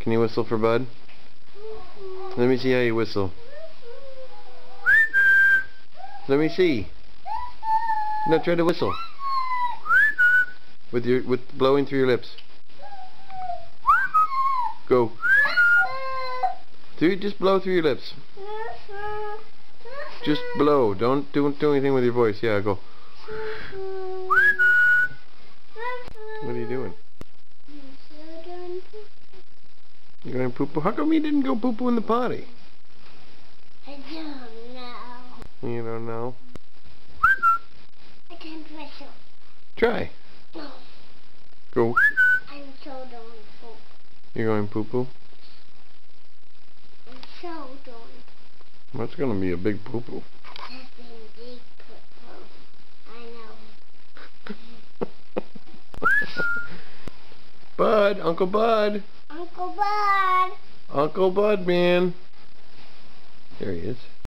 Can you whistle for Bud? Let me see how you whistle. Let me see. Now try to whistle. With blowing through your lips. Go. Just blow through your lips. Just blow. Don't do anything with your voice. Yeah, go. What are you doing? You're going poo poo? How come you didn't go poo poo in the potty? I don't know. You don't know? I can't whistle. Try. No. Go. I'm so done poop. You're going poo poo? I'm so done. That's going to be a big poo poo. That's been big poo. I know. Bud, Uncle Bud. Uncle Bud. Uncle Bud, man. There he is.